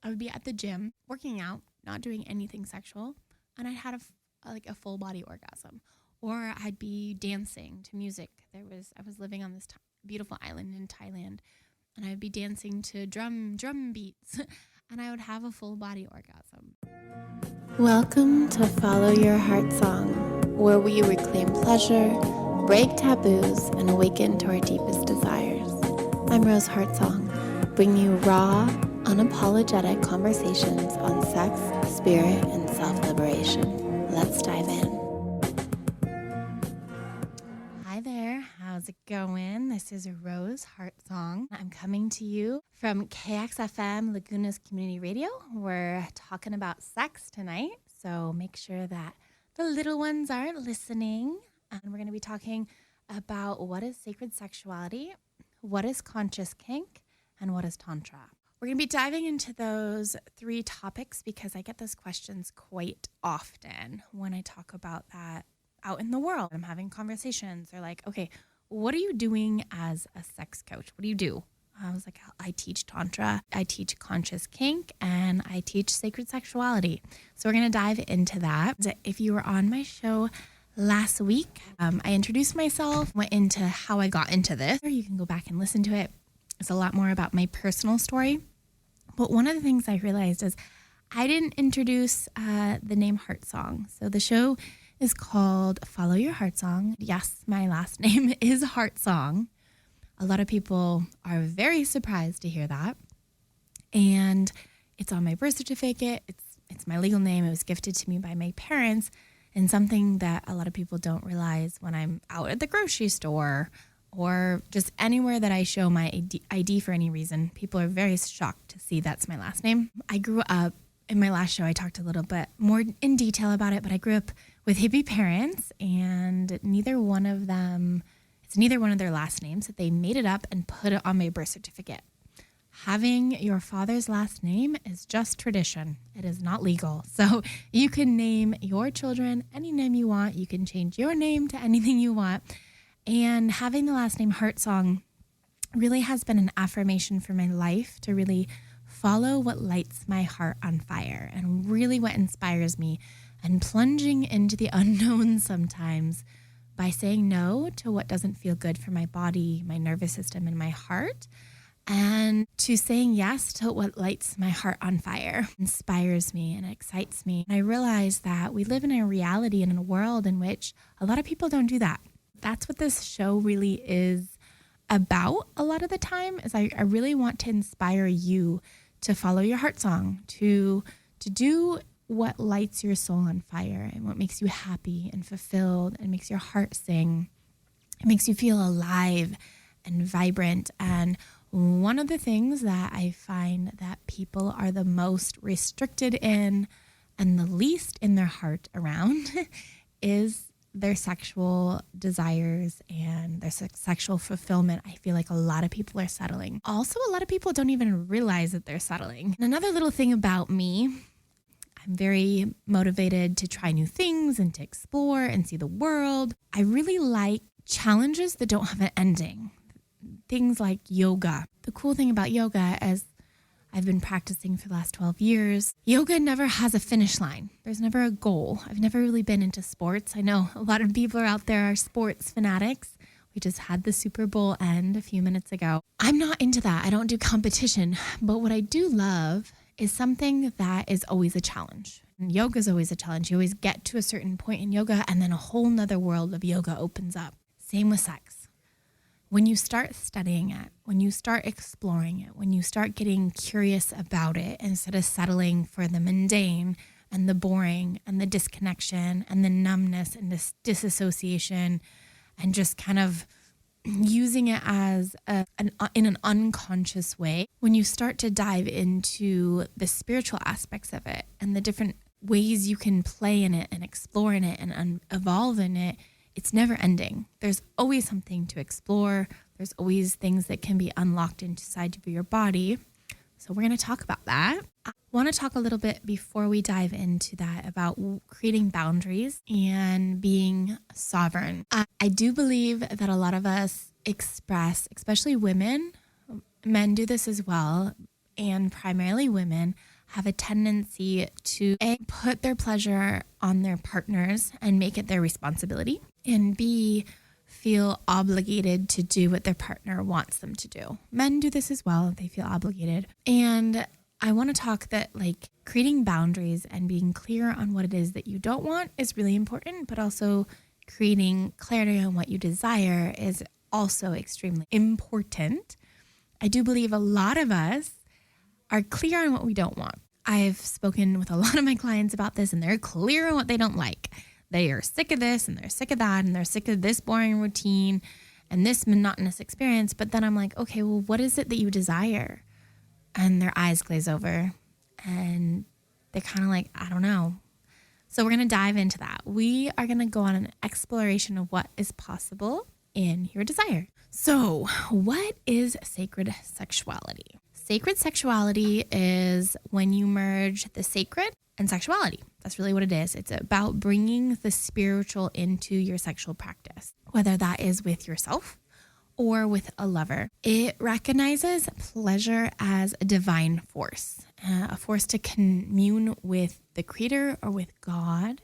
I would be at the gym working out, not doing anything sexual, and I had a full body orgasm. Or I'd be dancing to music. I was living on this beautiful island in Thailand, and I'd be dancing to drum beats, and I would have a full body orgasm. Welcome to Follow Your Heartsong, where we reclaim pleasure, break taboos, and awaken to our deepest desires. I'm Rose Heartsong, bringing you raw, unapologetic conversations on sex, spirit, and self-liberation. Let's dive in. Hi there, how's it going? This is Rose Heartsong. I'm coming to you from KXFM, Laguna's community radio. We're talking about sex tonight, so make sure that the little ones aren't listening. And we're going to be talking about what is sacred sexuality, what is conscious kink, and what is Tantra. We're going to be diving into those three topics because I get those questions quite often when I talk about that out in the world. I'm having conversations. They're like, okay, what are you doing as a sex coach? What do you do? I was like, I teach Tantra, I teach conscious kink, and I teach sacred sexuality. So we're going to dive into that. If you were on my show last week, I introduced myself, went into how I got into this. You can go back and listen to it. It's a lot more about my personal story. But one of the things I realized is I didn't introduce the name Heartsong. So the show is called Follow Your Heartsong. Yes, my last name is Heartsong. A lot of people are very surprised to hear that. And it's on my birth certificate. It's my legal name. It was gifted to me by my parents. And something that a lot of people don't realize when I'm out at the grocery store or just anywhere that I show my ID for any reason, people are very shocked to see that's my last name. I grew up, in my last show, I talked a little bit more in detail about it, but I grew up with hippie parents, and neither one of their last names, that they made it up and put it on my birth certificate. Having your father's last name is just tradition. It is not legal. So you can name your children any name you want. You can change your name to anything you want. And having the last name Heartsong really has been an affirmation for my life to really follow what lights my heart on fire and really what inspires me, and plunging into the unknown sometimes by saying no to what doesn't feel good for my body, my nervous system, and my heart, and to saying yes to what lights my heart on fire, inspires me and excites me. And I realize that we live in a reality and in a world in which a lot of people don't do that. That's what this show really is about a lot of the time, is I really want to inspire you to follow your heart song, to do what lights your soul on fire and what makes you happy and fulfilled and makes your heart sing. It makes you feel alive and vibrant. And one of the things that I find that people are the most restricted in and the least in their heart around is their sexual desires and their sexual fulfillment. I feel like a lot of people are settling. Also, a lot of people don't even realize that they're settling. And another little thing about me, I'm very motivated to try new things and to explore and see the world. I really like challenges that don't have an ending. Things like yoga. The cool thing about yoga is I've been practicing for the last 12 years. Yoga never has a finish line. There's never a goal. I've never really been into sports. I know a lot of people out there are sports fanatics. We just had the Super Bowl end a few minutes ago. I'm not into that. I don't do competition. But what I do love is something that is always a challenge. And yoga is always a challenge. You always get to a certain point in yoga and then a whole nother world of yoga opens up. Same with sex. When you start studying it, when you start exploring it, when you start getting curious about it instead of settling for the mundane and the boring and the disconnection and the numbness and this disassociation and just kind of using it as in an unconscious way, when you start to dive into the spiritual aspects of it and the different ways you can play in it and explore in it and evolve in it, it's never ending. There's always something to explore. There's always things that can be unlocked inside of your body. So we're going to talk about that. I want to talk a little bit before we dive into that about creating boundaries and being sovereign. I do believe that a lot of us express, especially women, men do this as well, and primarily women, have a tendency to A, put their pleasure on their partners and make it their responsibility, and B, feel obligated to do what their partner wants them to do. Men do this as well. They feel obligated. And I want to talk that like creating boundaries and being clear on what it is that you don't want is really important, but also creating clarity on what you desire is also extremely important. I do believe a lot of us are clear on what we don't want. I've spoken with a lot of my clients about this, and they're clear on what they don't like. They are sick of this and they're sick of that and they're sick of this boring routine and this monotonous experience. But then I'm like, okay, well, what is it that you desire? And their eyes glaze over and they're kind of like, I don't know. So we're going to dive into that. We are going to go on an exploration of what is possible in your desire. So what is sacred sexuality? Sacred sexuality is when you merge the sacred and sexuality. That's really what it is. It's about bringing the spiritual into your sexual practice, whether that is with yourself or with a lover. It recognizes pleasure as a divine force, a force to commune with the creator or with God.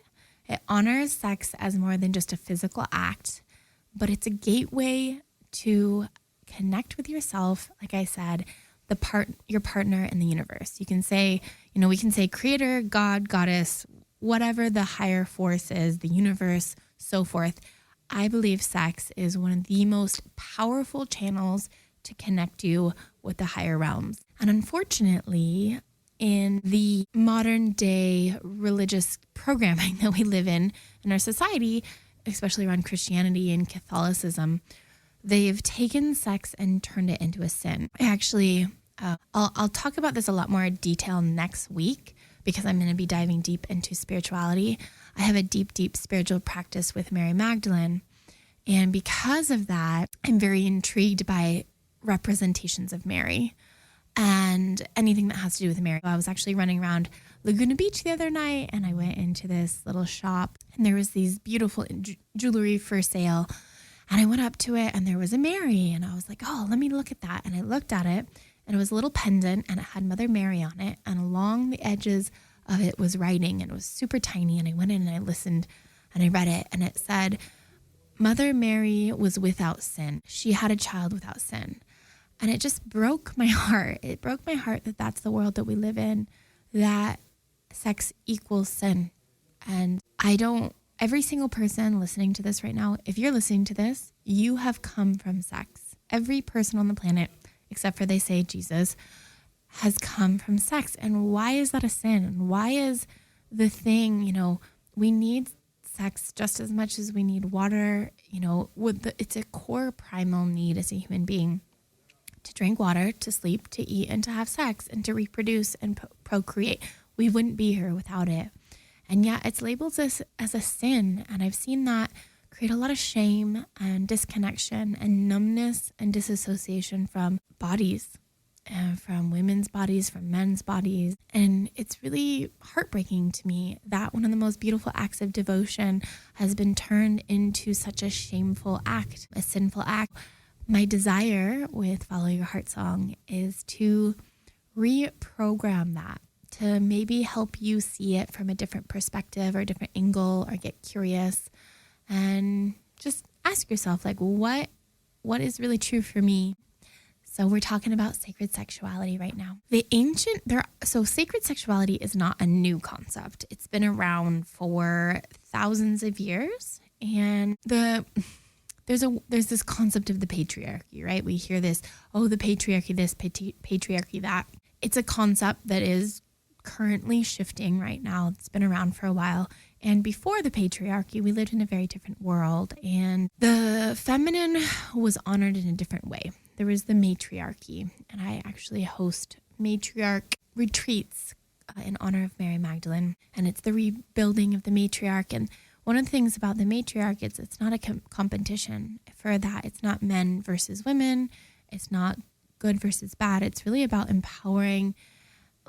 It honors sex as more than just a physical act, but it's a gateway to connect with yourself, like I said, your partner in the universe. You can say, we can say creator, God, goddess, whatever the higher force is, the universe, so forth. I believe sex is one of the most powerful channels to connect you with the higher realms. And unfortunately, in the modern day religious programming that we live in our society, especially around Christianity and Catholicism, they've taken sex and turned it into a sin. I'll talk about this a lot more in detail next week because I'm going to be diving deep into spirituality. I have a deep, deep spiritual practice with Mary Magdalene. And because of that, I'm very intrigued by representations of Mary and anything that has to do with Mary. I was actually running around Laguna Beach the other night and I went into this little shop and there was these beautiful jewelry for sale. And I went up to it and there was a Mary and I was like, oh, let me look at that. And I looked at it and it was a little pendant and it had Mother Mary on it. And along the edges of it was writing and it was super tiny. And I went in and I listened and I read it and it said, Mother Mary was without sin. She had a child without sin. And it just broke my heart. It broke my heart that that's the world that we live in, that sex equals sin. And every single person listening to this right now, if you're listening to this, you have come from sex. Every person on the planet, except for they say Jesus, has come from sex. And why is that a sin? And why is the thing, we need sex just as much as we need water, it's a core primal need as a human being to drink water, to sleep, to eat, and to have sex, and to reproduce and procreate. We wouldn't be here without it. And yet it's labeled as a sin. And I've seen that create a lot of shame and disconnection and numbness and disassociation from bodies, from women's bodies, from men's bodies. And it's really heartbreaking to me that one of the most beautiful acts of devotion has been turned into such a shameful act, a sinful act. My desire with Follow Your Heartsong is to reprogram that, to maybe help you see it from a different perspective or a different angle, or get curious and just ask yourself, what is really true for me? So we're talking about sacred sexuality right now. So sacred sexuality is not a new concept. It's been around for thousands of years. And there's this concept of the patriarchy, right? We hear this, the patriarchy, this patriarchy, that. It's a concept that is currently shifting right now. It's been around for a while. And before the patriarchy, we lived in a very different world. And the feminine was honored in a different way. There was the matriarchy. And I actually host matriarch retreats in honor of Mary Magdalene. And it's the rebuilding of the matriarch. And one of the things about the matriarch is it's not a competition for that. It's not men versus women. It's not good versus bad. It's really about empowering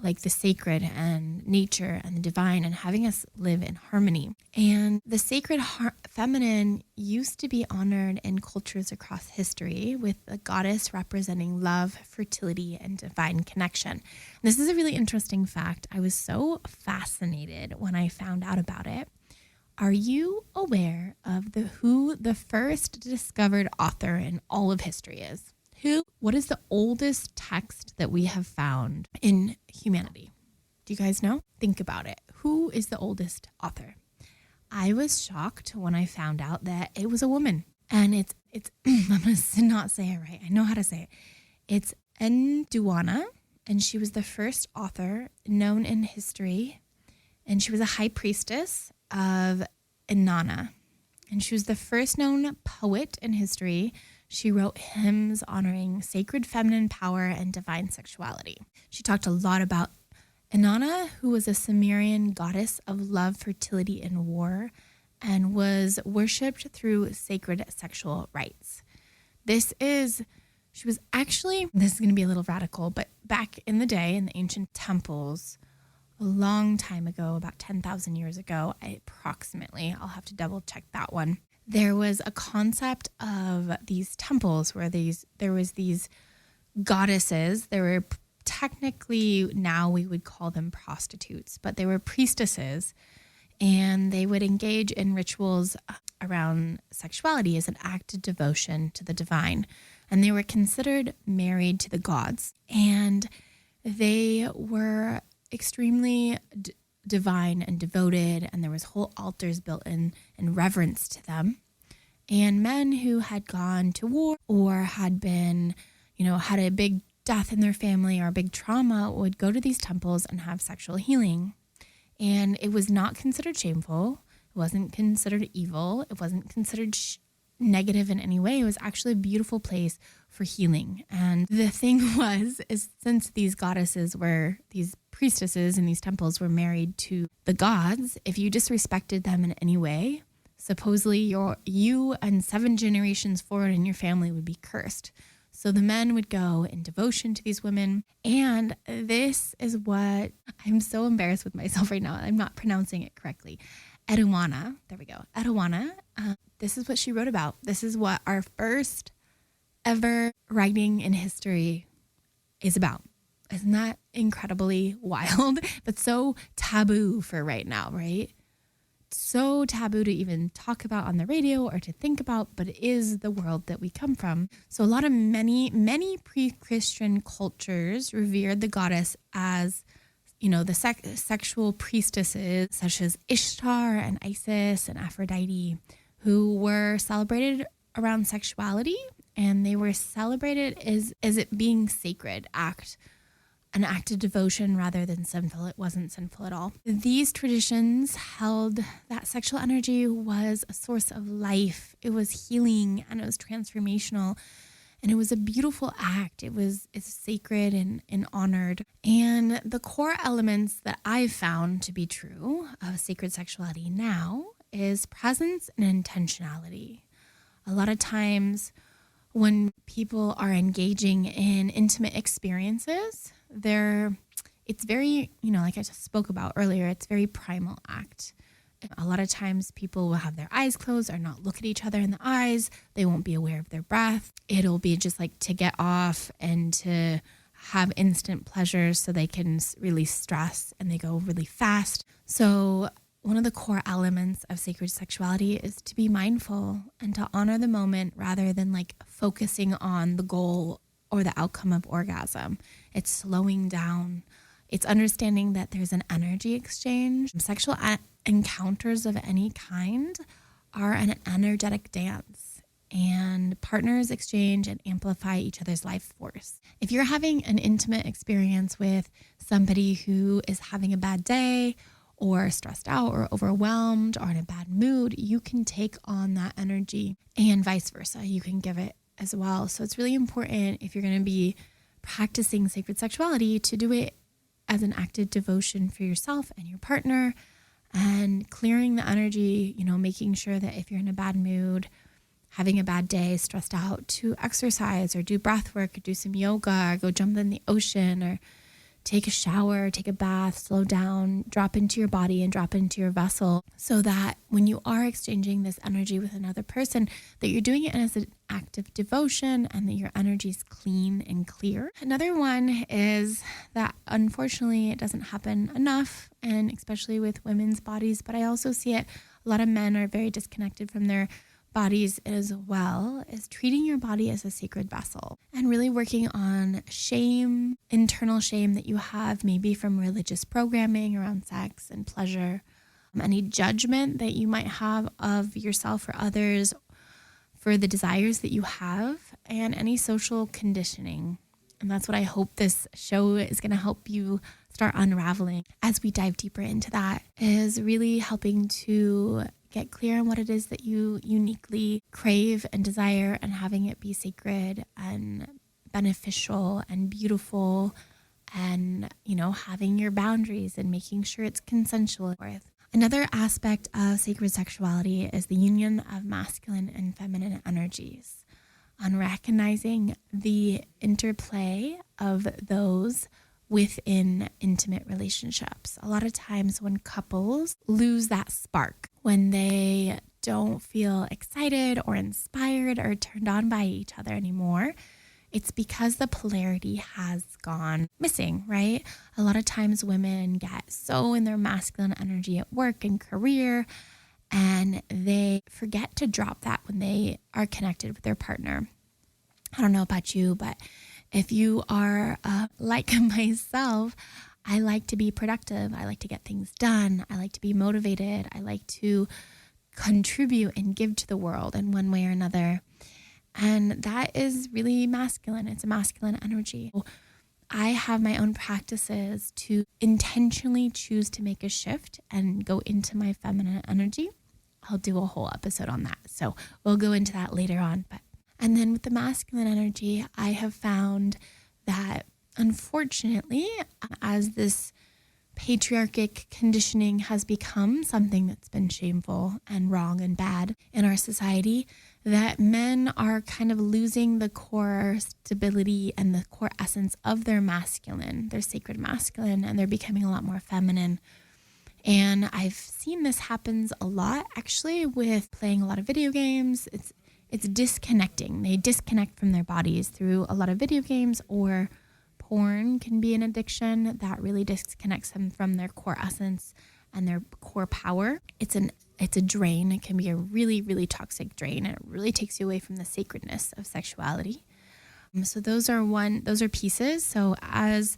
like the sacred and nature and the divine and having us live in harmony. And the sacred feminine used to be honored in cultures across history, with the goddess representing love, fertility, and divine connection. This is a really interesting fact. I was so fascinated when I found out about it. Are you aware of who the first discovered author in all of history is? What is the oldest text that we have found in humanity? Do you guys know? Think about it. Who is the oldest author? I was shocked when I found out that it was a woman. And it's I'm going to not say it right. I know how to say it. It's Enduana, and she was the first author known in history. And she was a high priestess of Inanna. And she was the first known poet in history. She wrote hymns honoring sacred feminine power and divine sexuality. She talked a lot about Inanna, who was a Sumerian goddess of love, fertility, and war, and was worshipped through sacred sexual rites. This is going to be a little radical, but back in the day in the ancient temples, a long time ago, about 10,000 years ago, approximately, I'll have to double check that one. There was a concept of these temples where there was these goddesses. There were technically, now we would call them prostitutes, but they were priestesses, and they would engage in rituals around sexuality as an act of devotion to the divine. And they were considered married to the gods, and they were extremely divine and devoted, and there was whole altars built in reverence to them. And men who had gone to war or had been, had a big death in their family or a big trauma would go to these temples and have sexual healing. And it was not considered shameful. It wasn't considered evil. It wasn't considered negative in any way. It was actually a beautiful place for healing. And the thing is since these priestesses in these temples were married to the gods, if you disrespected them in any way, supposedly you and 7 generations forward in your family would be cursed. So the men would go in devotion to these women. And this is what, I'm so embarrassed with myself right now. I'm not pronouncing it correctly. Eduana, there we go. Eduana, this is what she wrote about. This is what our first ever writing in history is about. Isn't that incredibly wild? But so taboo for right now, right? So taboo to even talk about on the radio or to think about, but it is the world that we come from. So many pre-Christian cultures revered the goddess as, the sexual priestesses such as Ishtar and Isis and Aphrodite, who were celebrated around sexuality, and they were celebrated as it being sacred an act of devotion rather than sinful. It wasn't sinful at all. These traditions held that sexual energy was a source of life. It was healing, and it was transformational, and it was a beautiful act. It's sacred and honored. And the core elements that I've found to be true of sacred sexuality now is presence and intentionality. A lot of times when people are engaging in intimate experiences, it's very, like I just spoke about earlier, it's very primal act. A lot of times people will have their eyes closed or not look at each other in the eyes. They won't be aware of their breath. It'll be just like to get off and to have instant pleasures so they can release stress, and they go really fast. So one of the core elements of sacred sexuality is to be mindful and to honor the moment rather than like focusing on the goal or the outcome of orgasm. It's slowing down. It's understanding that there's an energy exchange. Sexual encounters of any kind are an energetic dance, and partners exchange and amplify each other's life force. If you're having an intimate experience with somebody who is having a bad day or stressed out or overwhelmed or in a bad mood, you can take on that energy, and vice versa. You can give it as well. So it's really important, if you're going to be practicing sacred sexuality, to do it as an act of devotion for yourself and your partner, and clearing the energy, making sure that if you're in a bad mood, having a bad day, stressed out, to exercise or do breath work or do some yoga or go jump in the ocean or take a shower, take a bath, slow down, drop into your body and drop into your vessel, so that when you are exchanging this energy with another person, that you're doing it as an act of devotion and that your energy is clean and clear. Another one is that unfortunately it doesn't happen enough, and especially with women's bodies, but I also see it, a lot of men are very disconnected from their bodies as well, is treating your body as a sacred vessel and really working on shame, internal shame that you have maybe from religious programming around sex and pleasure, any judgment that you might have of yourself or others for the desires that you have, and any social conditioning. And that's what I hope this show is going to help you start unraveling as we dive deeper into that, is really helping to get clear on what it is that you uniquely crave and desire, and having it be sacred and beneficial and beautiful, and, having your boundaries and making sure it's consensual. Another aspect of sacred sexuality is the union of masculine and feminine energies, on recognizing the interplay of those within intimate relationships. A lot of times when couples lose that spark, when they don't feel excited or inspired or turned on by each other anymore, it's because the polarity has gone missing, right? A lot of times women get so in their masculine energy at work and career, and they forget to drop that when they are connected with their partner. I don't know about you, but if you are like myself, I like to be productive. I like to get things done. I like to be motivated. I like to contribute and give to the world in one way or another. And that is really masculine. It's a masculine energy. I have my own practices to intentionally choose to make a shift and go into my feminine energy. I'll do a whole episode on that, so we'll go into that later on. And then with the masculine energy, I have found that unfortunately, as this patriarchic conditioning has become something that's been shameful and wrong and bad in our society, that men are kind of losing the core stability and the core essence of their masculine, their sacred masculine, and they're becoming a lot more feminine. And I've seen this happens a lot actually with playing a lot of video games. It's disconnecting. They disconnect from their bodies through a lot of video games, or porn can be an addiction that really disconnects them from their core essence and their core power. It's a drain. It can be a really, really toxic drain, and it really takes you away from the sacredness of sexuality. So those are pieces. So as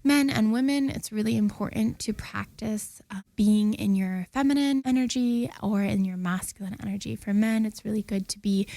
men and women, it's really important to practice being in your feminine energy or in your masculine energy. For men, it's really good to be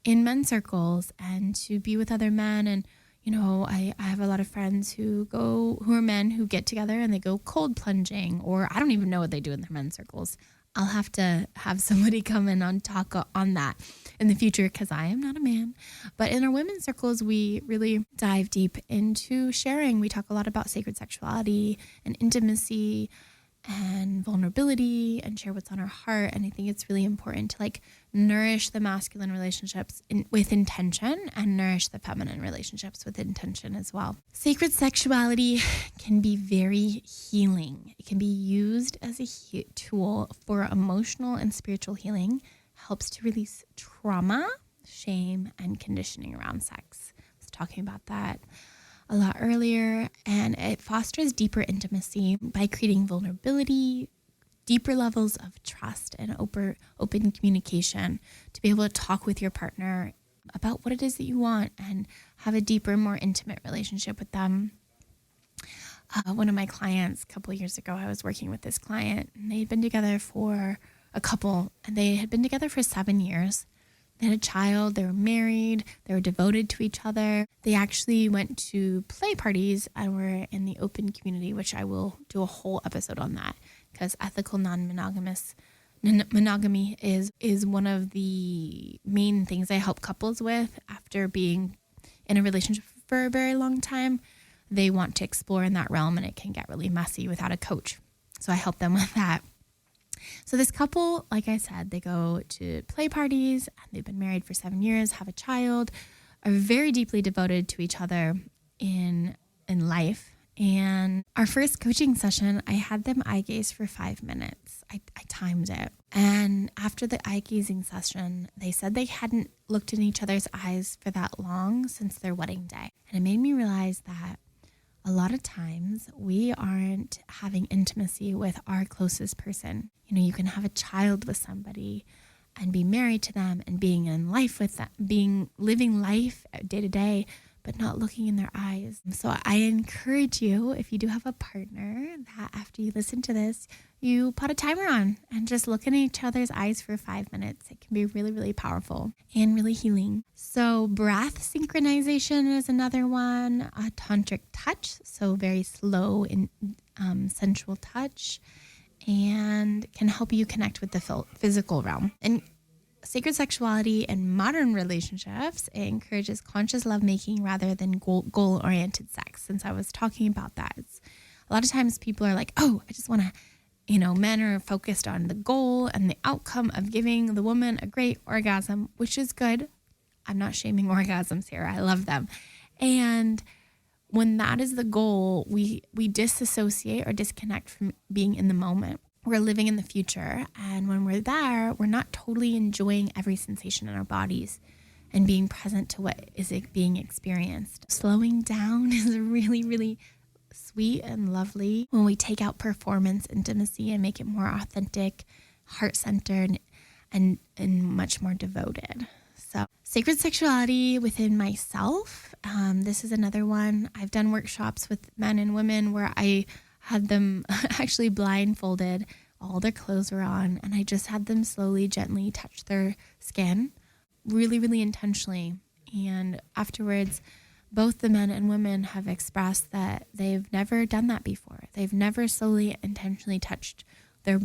in men's circles and to be with other men. And, I have a lot of friends who are men who get together and they go cold plunging, or I don't even know what they do in their men's circles. I'll have to have somebody come in on talk on that in the future, because I am not a man. But in our women's circles, we really dive deep into sharing. We talk a lot about sacred sexuality and intimacy and vulnerability and share what's on our heart. And I think it's really important to nourish the masculine relationships with intention and nourish the feminine relationships with intention as well. Sacred sexuality can be very healing. It can be used as a tool for emotional and spiritual healing, helps to release trauma, shame, and conditioning around sex. I was talking about that a lot earlier, and it fosters deeper intimacy by creating vulnerability, deeper levels of trust, and open communication to be able to talk with your partner about what it is that you want and have a deeper, more intimate relationship with them. One of my clients, a couple of years ago, I was working with this client, and they had been together for and they had been together for 7 years. They had a child, they were married, they were devoted to each other. They actually went to play parties and were in the open community, which I will do a whole episode on that, because ethical monogamy is one of the main things I help couples with after being in a relationship for a very long time. They want to explore in that realm, and it can get really messy without a coach. So I help them with that. So this couple, like I said, they go to play parties, and they've been married for 7 years, have a child, are very deeply devoted to each other in life, And our first coaching session, I had them eye gaze for 5 minutes. I timed it. And after the eye gazing session, they said they hadn't looked in each other's eyes for that long since their wedding day. And it made me realize that a lot of times we aren't having intimacy with our closest person. You know, you can have a child with somebody and be married to them and being in life with them, living life day to day, but not looking in their eyes. So I encourage you, if you do have a partner, that after you listen to this, you put a timer on and just look in each other's eyes for 5 minutes. It can be really, really powerful and really healing. So breath synchronization is another one. A tantric touch, so very slow and sensual touch, and can help you connect with the physical realm. And sacred sexuality and modern relationships, it encourages conscious lovemaking rather than goal-oriented sex. Since I was talking about that, a lot of times people are like, oh, I just want to, men are focused on the goal and the outcome of giving the woman a great orgasm, which is good. I'm not shaming orgasms here. I love them. And when that is the goal, we disassociate or disconnect from being in the moment. We're living in the future. And when we're there, we're not totally enjoying every sensation in our bodies and being present to what is being experienced. Slowing down is really, really sweet and lovely when we take out performance intimacy and make it more authentic, heart-centered, and much more devoted. So sacred sexuality within myself. This is another one. I've done workshops with men and women where I had them actually blindfolded. All their clothes were on, and I just had them slowly, gently touch their skin, really, really intentionally. And afterwards, both the men and women have expressed that they've never done that before. They've never slowly, intentionally touched their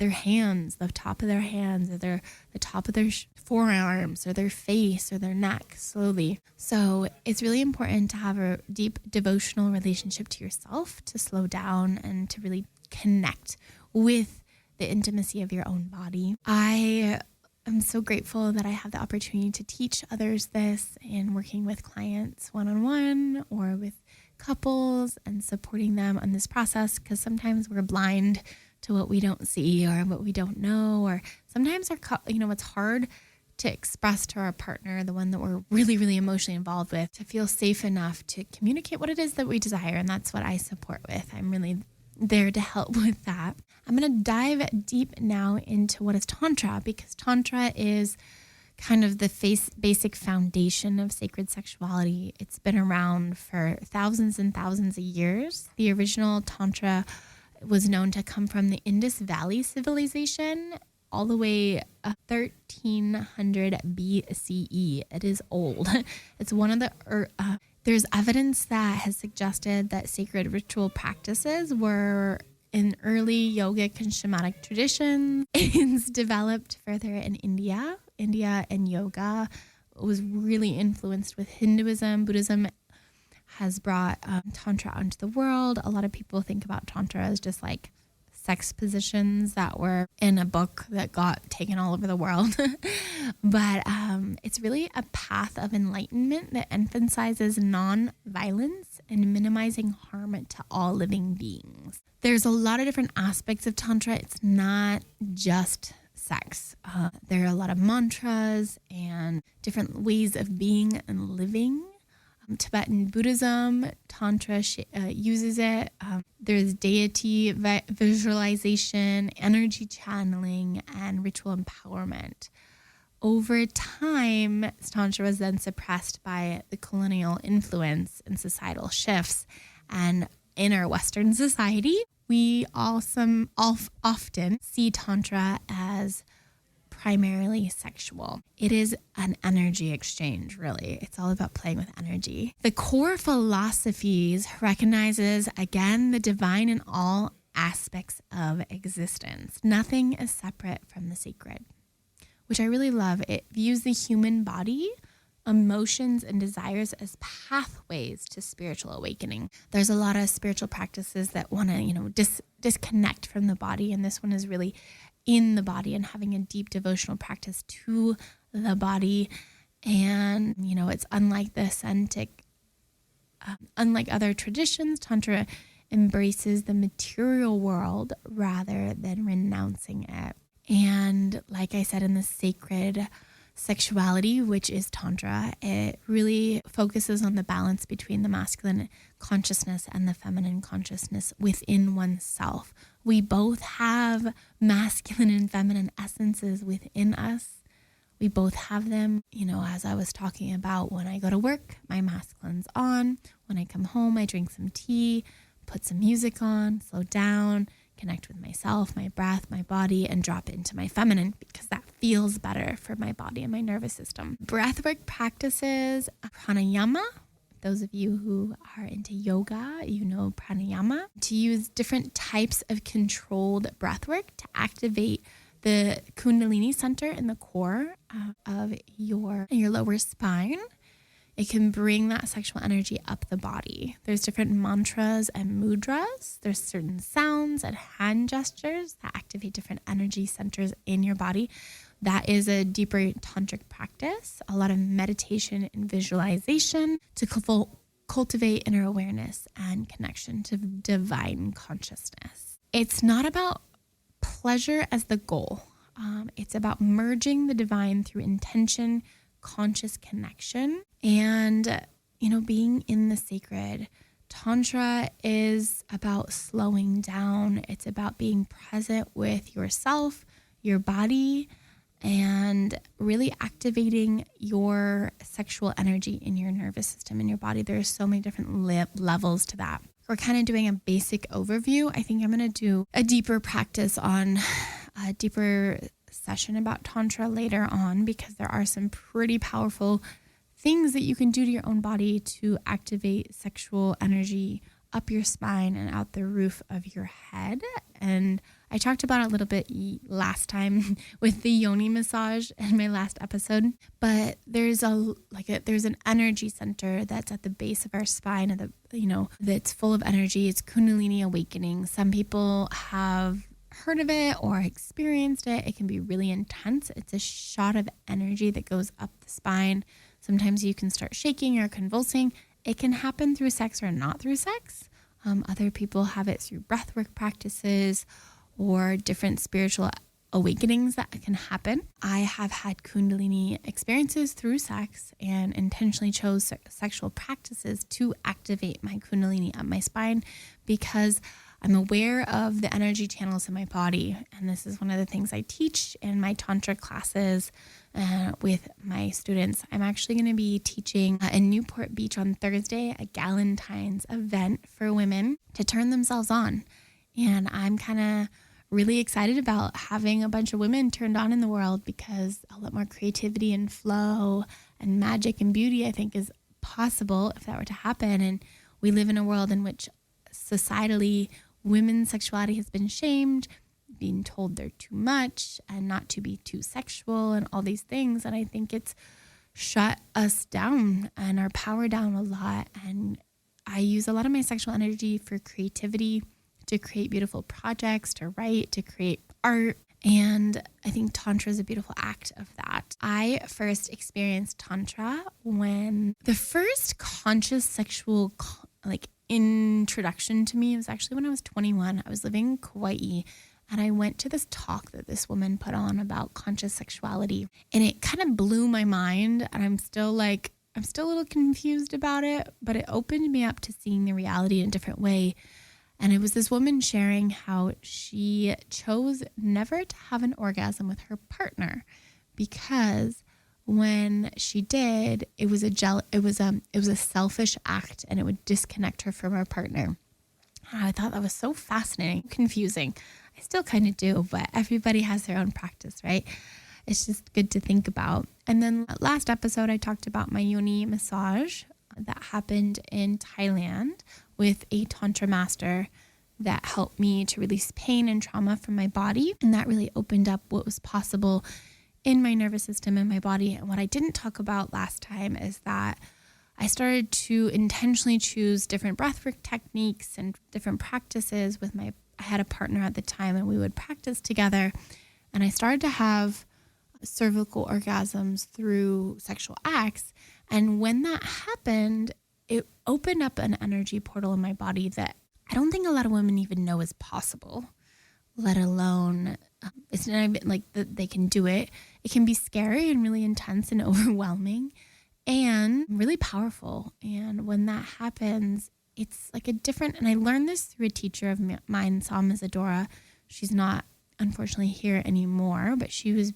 hands, the top of their hands, or the top of their forearms, or their face, or their neck, slowly. So it's really important to have a deep devotional relationship to yourself, to slow down and to really connect with the intimacy of your own body. I'm so grateful that I have the opportunity to teach others this and working with clients one-on-one or with couples and supporting them on this process, because sometimes we're blind to what we don't see or what we don't know, or sometimes it's hard to express to our partner, the one that we're really, really emotionally involved with, to feel safe enough to communicate what it is that we desire. And that's what I support with. I'm really there to help with that. I'm going to dive deep now into what is Tantra, because Tantra is kind of the basic foundation of sacred sexuality. It's been around for thousands and thousands of years. The original Tantra was known to come from the Indus Valley civilization all the way 1300 BCE. It is old. It's one of the there's evidence that has suggested that sacred ritual practices were in early yogic and shamanic traditions. It's developed further in India. India and yoga was really influenced with Hinduism. Buddhism has brought Tantra onto the world. A lot of people think about Tantra as just like sex positions that were in a book that got taken all over the world. But it's really a path of enlightenment that emphasizes non-violence and minimizing harm to all living beings. There's a lot of different aspects of Tantra. It's not just sex. There are a lot of mantras and different ways of being and living. Tibetan Buddhism, Tantra uses it. There's deity visualization, energy channeling, and ritual empowerment. Over time, Tantra was then suppressed by the colonial influence and societal shifts. And in our Western society, we often see Tantra as primarily sexual. It is an energy exchange, really. It's all about playing with energy. The core philosophies recognizes, again, the divine in all aspects of existence. Nothing is separate from the sacred, which I really love. It views the human body, emotions, and desires as pathways to spiritual awakening. There's a lot of spiritual practices that want to, disconnect from the body, and this one is really in the body and having a deep devotional practice to the body. And, it's unlike the ascetic Unlike other traditions, Tantra embraces the material world rather than renouncing it. And like I said, in the sacred sexuality, which is Tantra, it really focuses on the balance between the masculine consciousness and the feminine consciousness within oneself. We both have masculine and feminine essences within us. We both have them, as I was talking about, when I go to work, my masculine's on. When I come home, I drink some tea, put some music on, slow down, connect with myself, my breath, my body, and drop it into my feminine because that feels better for my body and my nervous system. Breathwork practices, pranayama. Those of you who are into yoga, you know pranayama. To use different types of controlled breathwork to activate the Kundalini center in the core of your lower spine. It can bring that sexual energy up the body. There's different mantras and mudras. There's certain sounds and hand gestures that activate different energy centers in your body. That is a deeper tantric practice. A lot of meditation and visualization to cultivate inner awareness and connection to divine consciousness. It's not about pleasure as the goal. It's about merging the divine through intention, conscious connection, and, being in the sacred. Tantra is about slowing down. It's about being present with yourself, your body, and really activating your sexual energy in your nervous system, in your body. There's so many different levels to that. We're kind of doing a basic overview. I think I'm going to do a deeper practice on a deeper session about Tantra later on, because there are some pretty powerful things that you can do to your own body to activate sexual energy up your spine and out the roof of your head. And I talked about it a little bit last time with the yoni massage in my last episode, but there's there's an energy center that's at the base of our spine, that's full of energy. It's Kundalini awakening. Some people have heard of it or experienced it. It can be really intense. It's a shot of energy that goes up the spine. Sometimes you can start shaking or convulsing. It can happen through sex or not through sex. Other people have it through breathwork practices or different spiritual awakenings that can happen. I have had Kundalini experiences through sex and intentionally chose sexual practices to activate my Kundalini up my spine because I'm aware of the energy channels in my body. And this is one of the things I teach in my Tantra classes with my students. I'm actually going to be teaching in Newport Beach on Thursday, a Galentine's event for women to turn themselves on. And I'm kind of really excited about having a bunch of women turned on in the world, because a lot more creativity and flow and magic and beauty, I think, is possible if that were to happen. And we live in a world in which societally women's sexuality has been shamed, being told they're too much and not to be too sexual and all these things. And I think it's shut us down and our power down a lot. And I use a lot of my sexual energy for creativity, to create beautiful projects, to write, to create art. And I think Tantra is a beautiful act of that. I first experienced Tantra when the first conscious sexual introduction to me was actually when I was 21. I was living in Kauai, and I went to this talk that this woman put on about conscious sexuality, and it kind of blew my mind. And I'm still a little confused about it, but it opened me up to seeing the reality in a different way. And it was this woman sharing how she chose never to have an orgasm with her partner because when she did, it was a selfish act, and it would disconnect her from her partner. And I thought that was so fascinating, confusing. I still kind of do, but everybody has their own practice, right? It's just good to think about. And then last episode, I talked about my yoni massage that happened in Thailand with a Tantra master that helped me to release pain and trauma from my body. And that really opened up what was possible in my nervous system and my body. And what I didn't talk about last time is that I started to intentionally choose different breathwork techniques and different practices I had a partner at the time, and we would practice together. And I started to have cervical orgasms through sexual acts. And when that happened, it opened up an energy portal in my body that I don't think a lot of women even know is possible, let alone it's not even like that they can do it. It can be scary and really intense and overwhelming and really powerful. And when that happens, it's like a different, and I learned this through a teacher of mine, Sam Isadora. She's not unfortunately here anymore, but she was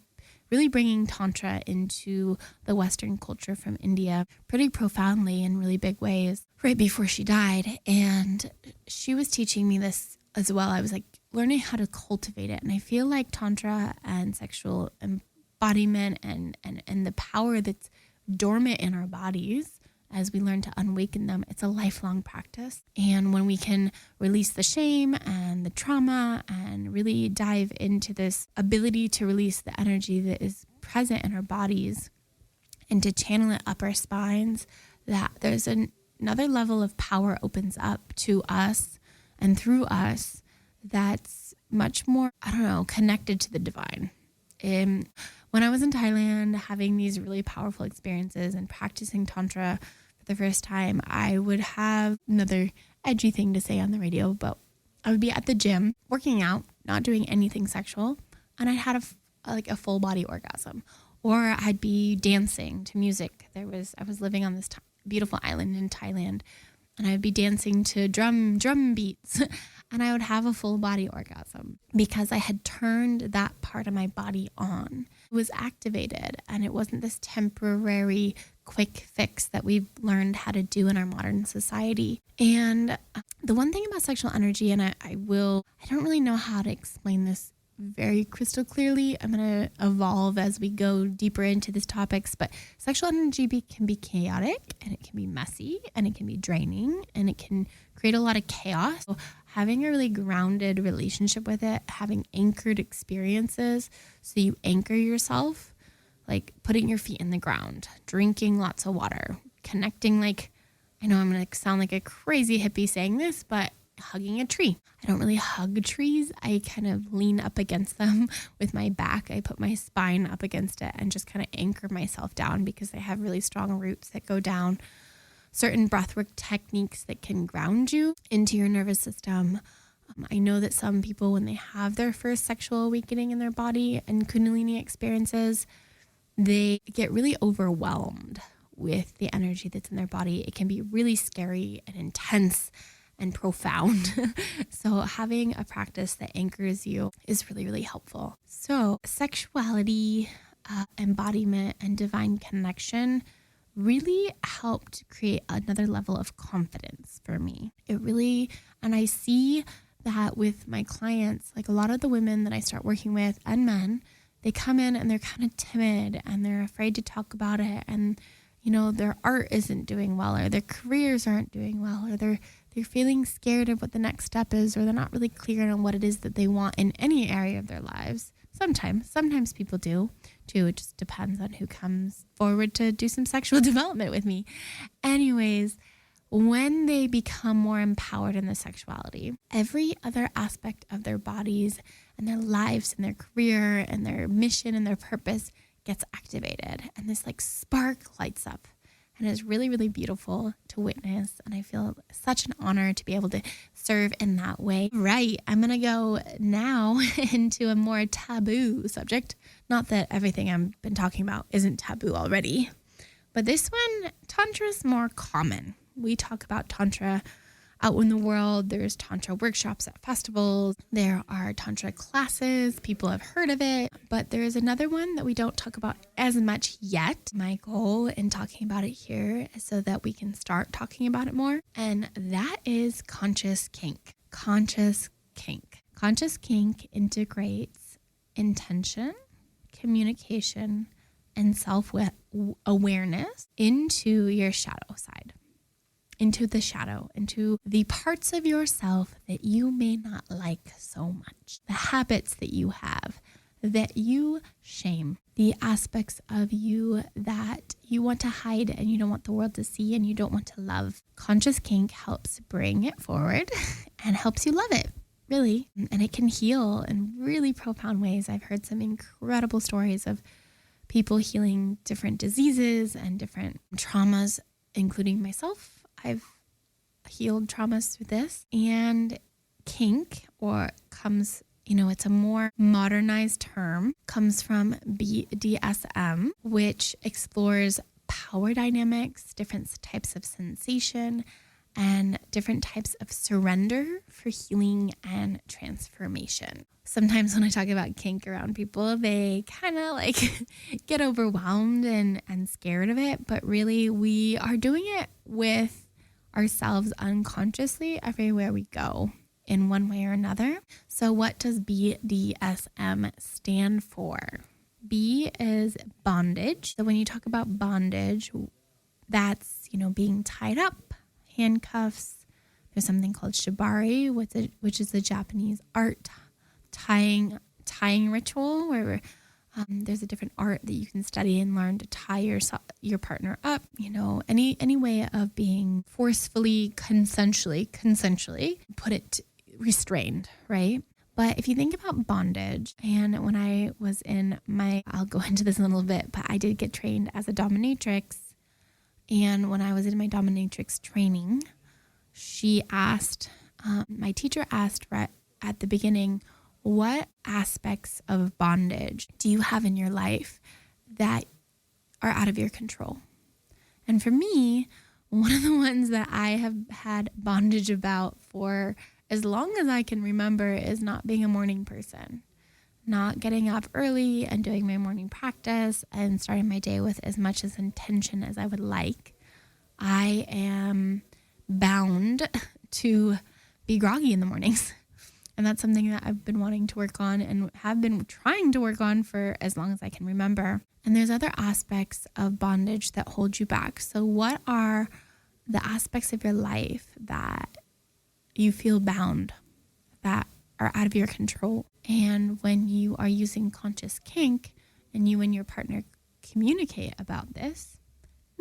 really bringing Tantra into the Western culture from India pretty profoundly in really big ways right before she died. And she was teaching me this as well. I was like learning how to cultivate it. And I feel like Tantra and sexual embodiment and the power that's dormant in our bodies as we learn to awaken them, it's a lifelong practice. And when we can release the shame and the trauma and really dive into this ability to release the energy that is present in our bodies and to channel it up our spines, that there's another level of power opens up to us and through us that's much more, connected to the divine. When I was in Thailand having these really powerful experiences and practicing Tantra for the first time, I would have another edgy thing to say on the radio, but I would be at the gym working out, not doing anything sexual, and I had a full body orgasm. Or I'd be dancing to music. I was living on this beautiful island in Thailand, and I would be dancing to drum beats, and I would have a full body orgasm because I had turned that part of my body on. It was activated, and it wasn't this temporary quick fix that we've learned how to do in our modern society. And the one thing about sexual energy, and I don't really know how to explain this very crystal clearly. I'm going to evolve as we go deeper into these topics, but sexual energy can be chaotic, and it can be messy, and it can be draining, and it can create a lot of chaos. So having a really grounded relationship with it, having anchored experiences, so you anchor yourself, like putting your feet in the ground, drinking lots of water, connecting, like, I know I'm going to sound like a crazy hippie saying this, but hugging a tree. I don't really hug trees. I kind of lean up against them with my back. I put my spine up against it and just kind of anchor myself down because they have really strong roots that go down. Certain breathwork techniques that can ground you into your nervous system. I know that some people, when they have their first sexual awakening in their body and Kundalini experiences, they get really overwhelmed with the energy that's in their body. It can be really scary and intense and profound. So having a practice that anchors you is really, really helpful. So sexuality, embodiment, and divine connection really helped create another level of confidence for me. And I see that with my clients, like a lot of the women that I start working with and men, they come in and they're kind of timid and they're afraid to talk about it. And, their art isn't doing well, or their careers aren't doing well, or they're feeling scared of what the next step is, or they're not really clear on what it is that they want in any area of their lives. Sometimes people do too. It just depends on who comes forward to do some sexual development with me. Anyways, when they become more empowered in their sexuality, every other aspect of their bodies and their lives and their career and their mission and their purpose gets activated, and this like spark lights up. And it's really, really beautiful to witness. And I feel such an honor to be able to serve in that way. Right. I'm going to go now into a more taboo subject. Not that everything I've been talking about isn't taboo already, but this one, Tantra is more common. We talk about Tantra out in the world. There's Tantra workshops at festivals. There are Tantra classes. People have heard of it, but there's another one that we don't talk about as much yet. My goal in talking about it here is so that we can start talking about it more. And that is conscious kink. Conscious kink. Conscious kink integrates intention, communication, and self-awareness into your shadow side. Into the shadow, into the parts of yourself that you may not like so much, the habits that you have, that you shame, the aspects of you that you want to hide and you don't want the world to see and you don't want to love. Conscious kink helps bring it forward and helps you love it, really. And it can heal in really profound ways. I've heard some incredible stories of people healing different diseases and different traumas, including myself. I've healed traumas through this. And kink, or comes, it's a more modernized term, comes from BDSM, which explores power dynamics, different types of sensation, and different types of surrender for healing and transformation. Sometimes when I talk about kink around people, they kind of like get overwhelmed and scared of it. But really, we are doing it with ourselves unconsciously everywhere we go in one way or another. So what does BDSM stand for? B is bondage. So when you talk about bondage, that's, being tied up, handcuffs. There's something called shibari, which is the Japanese art tying ritual, where there's a different art that you can study and learn to tie your partner up. Any way of being forcefully, consensually put it restrained, right? But if you think about bondage, and when I was I'll go into this in a little bit, but I did get trained as a dominatrix. And when I was in my dominatrix training, my teacher asked right at the beginning, what aspects of bondage do you have in your life that are out of your control? And for me, one of the ones that I have had bondage about for as long as I can remember is not being a morning person, not getting up early and doing my morning practice and starting my day with as much as intention as I would like. I am bound to be groggy in the mornings. And that's something that I've been wanting to work on and have been trying to work on for as long as I can remember. And there's other aspects of bondage that hold you back. So what are the aspects of your life that you feel bound, that are out of your control? And when you are using conscious kink and you and your partner communicate about this,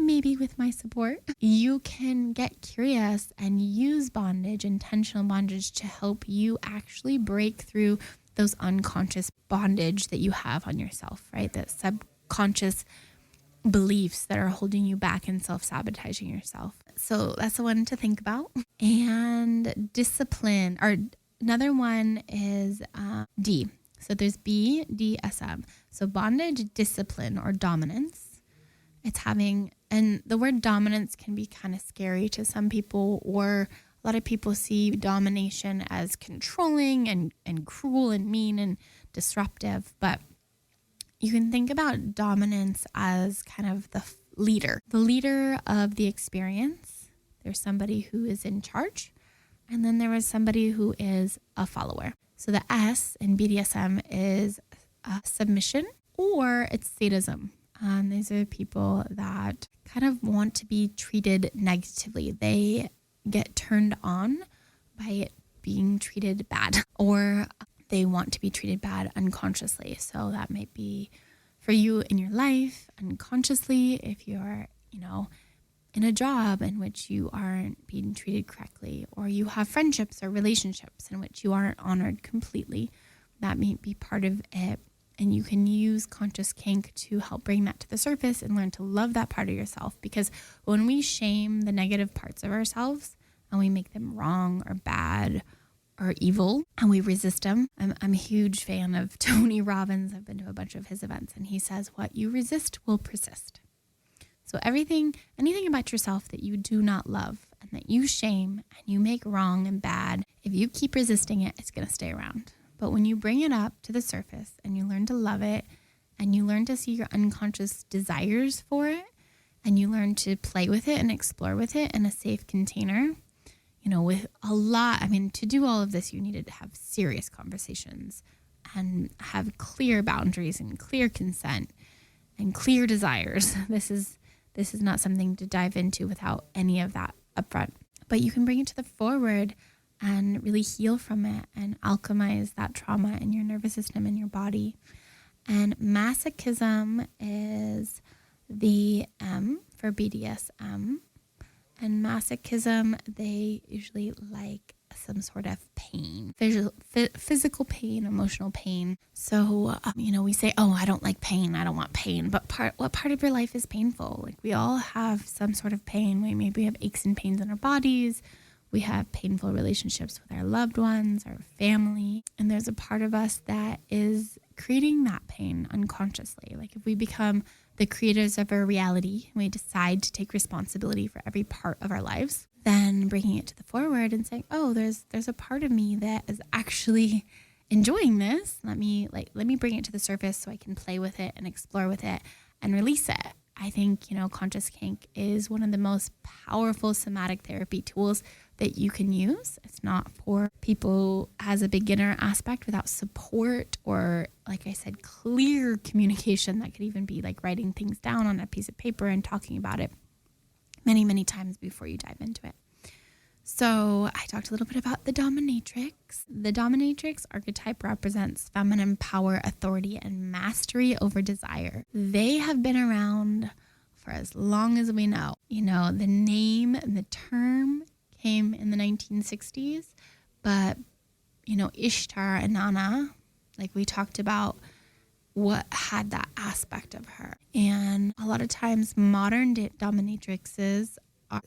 maybe with my support, you can get curious and use bondage, intentional bondage, to help you actually break through those unconscious bondage that you have on yourself, right? That subconscious beliefs that are holding you back and self-sabotaging yourself. So that's the one to think about. And discipline, or another one is D. So there's B, D, S, M. So bondage, discipline, or dominance. It's and the word dominance can be kind of scary to some people, or a lot of people see domination as controlling and cruel and mean and disruptive. But you can think about dominance as kind of the leader of the experience. There's somebody who is in charge, and then there is somebody who is a follower. So the S in BDSM is submission, or it's sadism. These are people that kind of want to be treated negatively. They get turned on by it being treated bad, or they want to be treated bad unconsciously. So that might be for you in your life unconsciously, if you're, in a job in which you aren't being treated correctly, or you have friendships or relationships in which you aren't honored completely. That may be part of it. And you can use conscious kink to help bring that to the surface and learn to love that part of yourself. Because when we shame the negative parts of ourselves and we make them wrong or bad or evil and we resist them, I'm a huge fan of Tony Robbins. I've been to a bunch of his events, and he says, what you resist will persist. So anything about yourself that you do not love and that you shame and you make wrong and bad, if you keep resisting it, it's going to stay around. But when you bring it up to the surface and you learn to love it, and you learn to see your unconscious desires for it, and you learn to play with it and explore with it in a safe container, with to do all of this, you needed to have serious conversations and have clear boundaries and clear consent and clear desires. This is not something to dive into without any of that upfront. But you can bring it to the forward and really heal from it and alchemize that trauma in your nervous system and your body. And masochism is the M for BDSM. And masochism, they usually like some sort of pain, physical pain, emotional pain. So, we say, oh, I don't like pain. I don't want pain. But what part of your life is painful? Like, we all have some sort of pain. We maybe have aches and pains in our bodies. We have painful relationships with our loved ones, our family. And there's a part of us that is creating that pain unconsciously. Like, if we become the creators of our reality, and we decide to take responsibility for every part of our lives, then bringing it to the forward and saying, oh, there's a part of me that is actually enjoying this. Let me bring it to the surface so I can play with it and explore with it and release it. I think, conscious kink is one of the most powerful somatic therapy tools that you can use. It's not for people as a beginner aspect without support or, like I said, clear communication. That could even be like writing things down on a piece of paper and talking about it many, many times before you dive into it. So I talked a little bit about the dominatrix. The dominatrix archetype represents feminine power, authority, and mastery over desire. They have been around for as long as we know. The name and the term came in the 1960s, but, Ishtar and Nana, like we talked about, what had that aspect of her. And a lot of times modern dominatrixes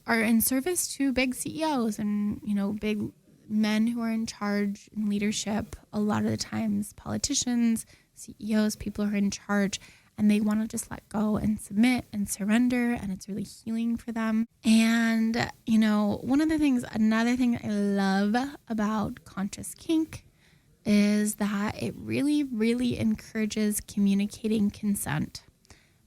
are in service to big CEOs and, big men who are in charge in leadership. A lot of the times politicians, CEOs, people who are in charge, and they want to just let go and submit and surrender, and it's really healing for them. And, another thing I love about conscious kink is that it really, really encourages communicating consent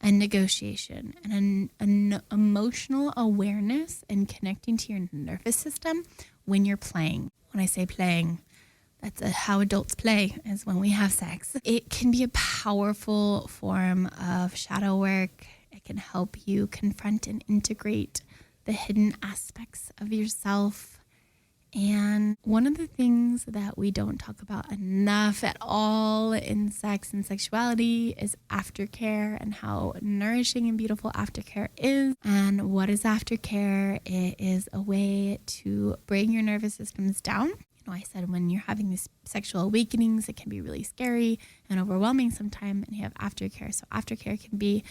and negotiation and an emotional awareness and connecting to your nervous system when you're playing. When I say playing, that's how adults play, is when we have sex. It can be a powerful form of shadow work. It can help you confront and integrate the hidden aspects of yourself. And one of the things that we don't talk about enough at all in sex and sexuality is aftercare, and how nourishing and beautiful aftercare is. And what is aftercare? It is a way to bring your nervous systems down. I said when you're having these sexual awakenings, it can be really scary and overwhelming sometimes, and you have aftercare. So aftercare can be,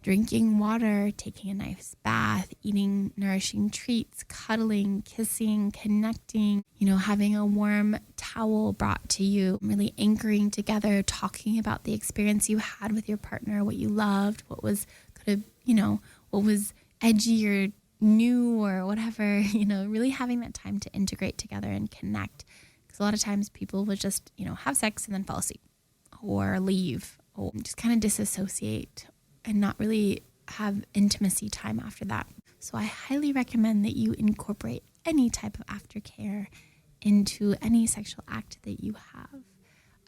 drinking water, taking a nice bath, eating nourishing treats, cuddling, kissing, connecting, having a warm towel brought to you, really anchoring together, talking about the experience you had with your partner, what you loved, what was what was edgy or new or whatever, really having that time to integrate together and connect. Because a lot of times people will just, have sex and then fall asleep or leave or just kind of disassociate and not really have intimacy time after that. So I highly recommend that you incorporate any type of aftercare into any sexual act that you have.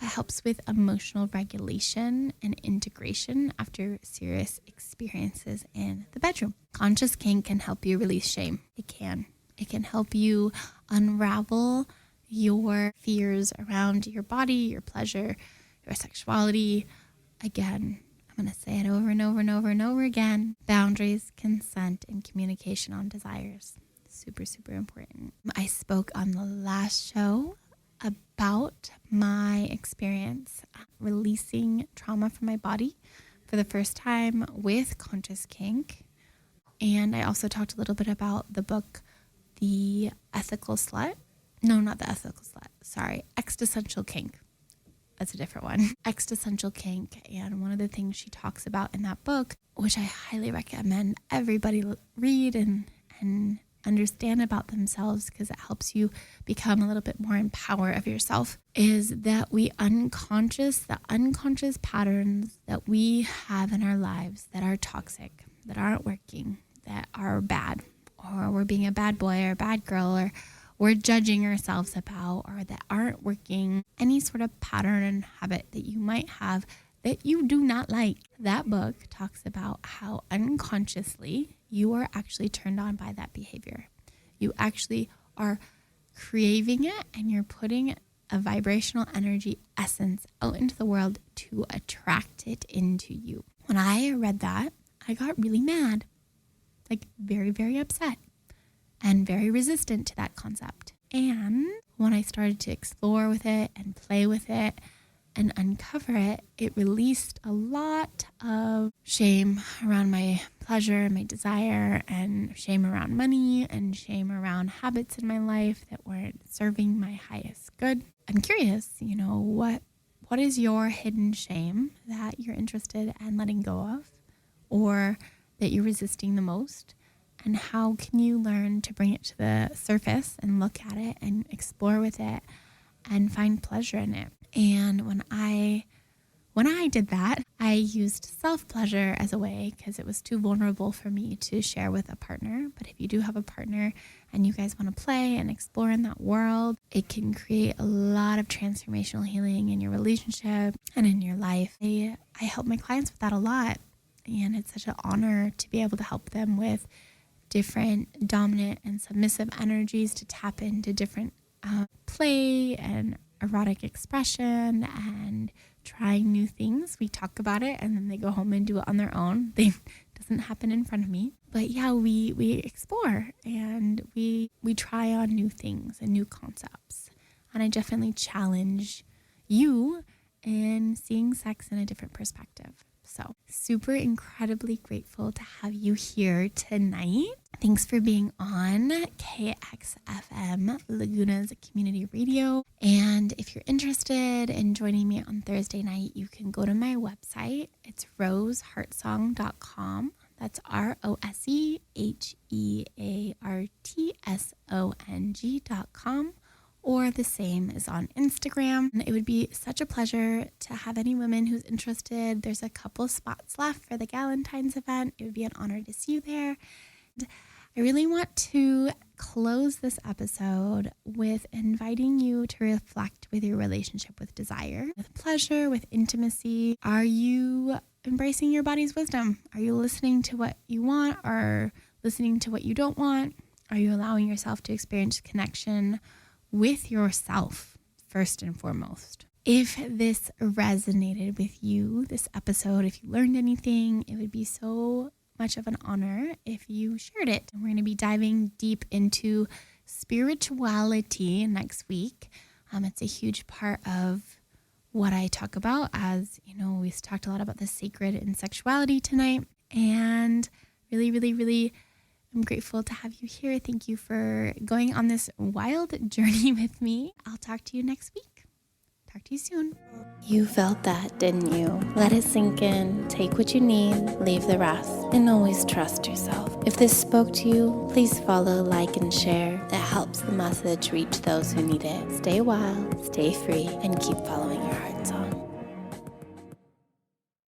It helps with emotional regulation and integration after serious experiences in the bedroom. Conscious kink can help you release shame. It can help you unravel your fears around your body, your pleasure, your sexuality. Again, I'm going to say it over and over and over and over again. Boundaries, consent, and communication on desires. Super, super important. I spoke on the last show about my experience releasing trauma from my body for the first time with conscious kink. And I also talked a little bit about the book, The Ethical Slut. No, not The Ethical Slut. Sorry, Existential Kink. That's a different one. Existential Kink. And one of the things she talks about in that book, which I highly recommend everybody read and understand about themselves, because it helps you become a little bit more in power of yourself, is that the unconscious patterns that we have in our lives that are toxic, that aren't working, that are bad, or we're being a bad boy or a bad girl, or we're judging ourselves about, or that aren't working, any sort of pattern and habit that you might have that you do not like. That book talks about how unconsciously you are actually turned on by that behavior. You actually are craving it, and you're putting a vibrational energy essence out into the world to attract it into you. When I read that, I got really mad, like very, very upset and very resistant to that concept. And when I started to explore with it and play with it and uncover it, it released a lot of shame around my pleasure and my desire, and shame around money, and shame around habits in my life that weren't serving my highest good. I'm curious, what is your hidden shame that you're interested in letting go of, or that you're resisting the most? And how can you learn to bring it to the surface and look at it and explore with it and find pleasure in it? And when I did that, I used self-pleasure as a way because it was too vulnerable for me to share with a partner. But if you do have a partner and you guys want to play and explore in that world, it can create a lot of transformational healing in your relationship and in your life. I help my clients with that a lot. And it's such an honor to be able to help them with different dominant and submissive energies, to tap into different play and erotic expression and trying new things. We talk about it and then they go home and do it on their own. It doesn't happen in front of me. But yeah, we explore and we try on new things and new concepts. And I definitely challenge you in seeing sex in a different perspective. So super incredibly grateful to have you here tonight. Thanks for being on KXFM, Laguna's community radio. And if you're interested in joining me on Thursday night, you can go to my website. It's roseheartsong.com. That's RoseHeartsong.com. Or the same is on Instagram. And it would be such a pleasure to have any woman who's interested. There's a couple spots left for the Galentine's event. It would be an honor to see you there. And I really want to close this episode with inviting you to reflect with your relationship with desire, with pleasure, with intimacy. Are you embracing your body's wisdom? Are you listening to what you want or listening to what you don't want? Are you allowing yourself to experience connection with yourself first and foremost? If this resonated with you, this episode, if you learned anything, it would be so much of an honor if you shared it. And we're going to be diving deep into spirituality next week. It's a huge part of what I talk about. As you know, we talked a lot about the sacred and sexuality tonight, and really I'm grateful to have you here. Thank you for going on this wild journey with me. I'll talk to you next week. Talk to you soon. You felt that, didn't you? Let it sink in. Take what you need, leave the rest, and always trust yourself. If this spoke to you, please follow, like, and share. It helps the message reach those who need it. Stay wild, stay free, and keep following your heart song.